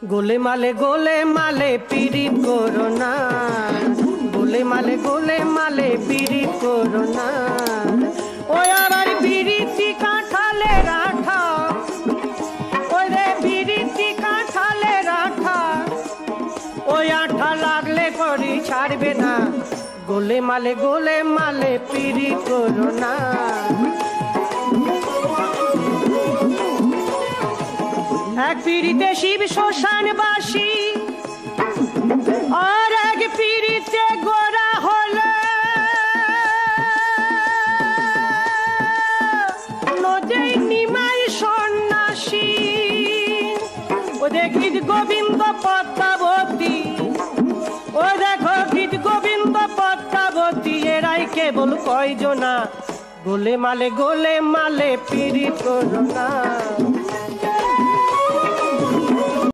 গোলে মালে পিরিত করো না, গোলে মালে পিরিত করো না। ওই আবার বিরিতি কাঁঠালে রাঠা, ওই রে বিরিতি কাঁঠালে রাঠা, ওই আঠা লাগলে করি ছাড়বে না। গোলে মালে পিরিত করো না। এক পিড়িতে শিব শ্মশানবাসী, আর এক পিড়িতে গোরা হলো নদী নিমাই সন্ন্যাসী। ও দেখি গোবিন্দ পদ্মাবতী, ও দেখো গীত গোবিন্দ পদ্মাবতী, এরাই কেবল কয়জনা। গোলে মালে পিরিত করো না।